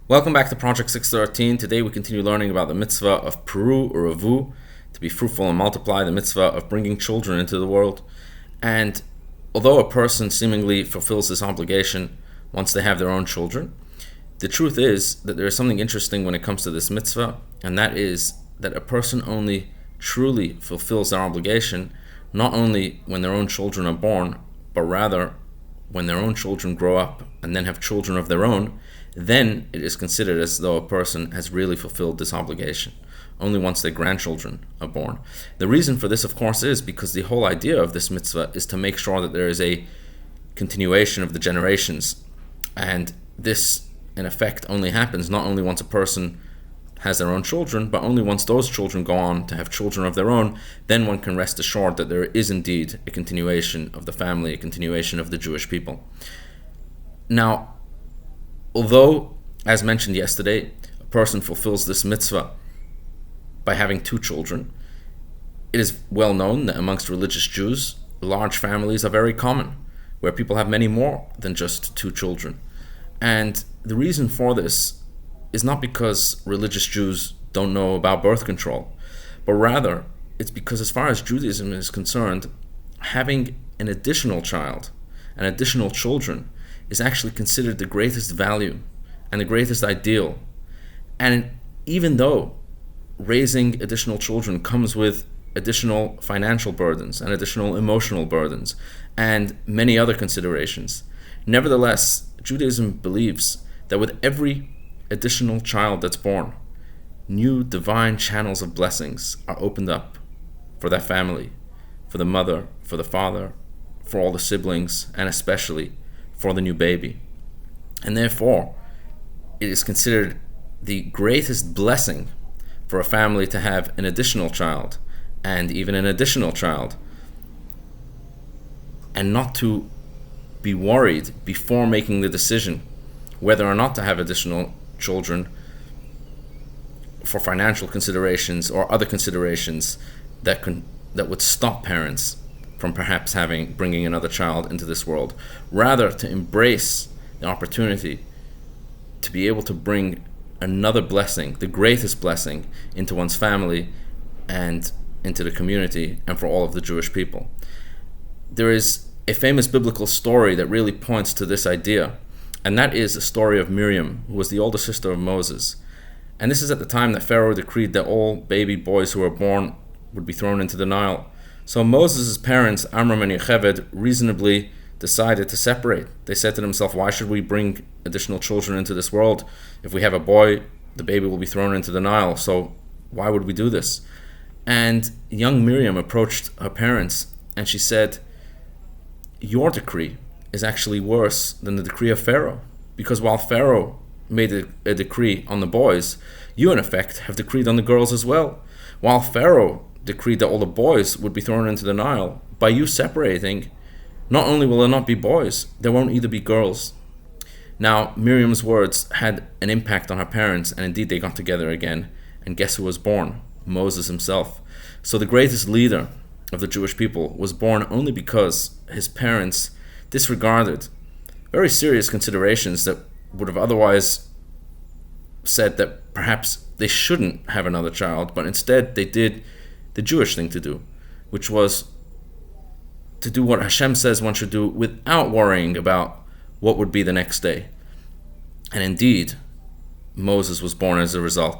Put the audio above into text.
Welcome back to Project 613. Today we continue learning about the mitzvah of Peru or Avu, to be fruitful and multiply, the mitzvah of bringing children into the world. And although a person seemingly fulfills this obligation once they have their own children, the truth is that there is something interesting when it comes to this mitzvah, and that is that a person only truly fulfills their obligation not only when their own children are born, but rather when their own children grow up and then have children of their own. Then it is considered as though a person has really fulfilled this obligation, only once their grandchildren are born. The reason for this, of course, is because the whole idea of this mitzvah is to make sure that there is a continuation of the generations. And this, in effect, only happens not only once a person has their own children, but only once those children go on to have children of their own. Then one can rest assured that there is indeed a continuation of the family, a continuation of the Jewish people. Now, although, as mentioned yesterday, a person fulfills this mitzvah by having two children, it is well known that amongst religious Jews, large families are very common, where people have many more than just two children. And the reason for this is not because religious Jews don't know about birth control, but rather it's because, as far as Judaism is concerned, having an additional child and additional children is actually considered the greatest value and the greatest ideal. And even though raising additional children comes with additional financial burdens and additional emotional burdens and many other considerations, nevertheless, Judaism believes that with every additional child that's born, new divine channels of blessings are opened up for that family, for the mother, for the father, for all the siblings, and especially for the new baby. And therefore, it is considered the greatest blessing for a family to have an additional child, and even an additional child, and not to be worried before making the decision whether or not to have additional children for financial considerations or other considerations that would stop parents from perhaps bringing another child into this world. Rather, to embrace the opportunity to be able to bring another blessing, the greatest blessing, into one's family and into the community and for all of the Jewish people. There is a famous biblical story that really points to this idea, and that is a story of Miriam, who was the older sister of Moses. And this is at the time that Pharaoh decreed that all baby boys who were born would be thrown into the Nile. So Moses' parents, Amram and Yocheved, reasonably decided to separate. They said to themselves, why should we bring additional children into this world? If we have a boy, the baby will be thrown into the Nile, so why would we do this? And young Miriam approached her parents and she said, your decree is actually worse than the decree of Pharaoh, because while Pharaoh made a decree on the boys, you in effect have decreed on the girls as well. While Pharaoh decreed that all the boys would be thrown into the Nile, by you separating, not only will there not be boys, there won't either be girls. Now, Miriam's words had an impact on her parents, and indeed they got together again, and guess who was born? Moses himself. So the greatest leader of the Jewish people was born only because his parents disregarded very serious considerations that would have otherwise said that perhaps they shouldn't have another child, but instead they did the Jewish thing to do, which was to do what Hashem says one should do without worrying about what would be the next day. And indeed, Moses was born as a result.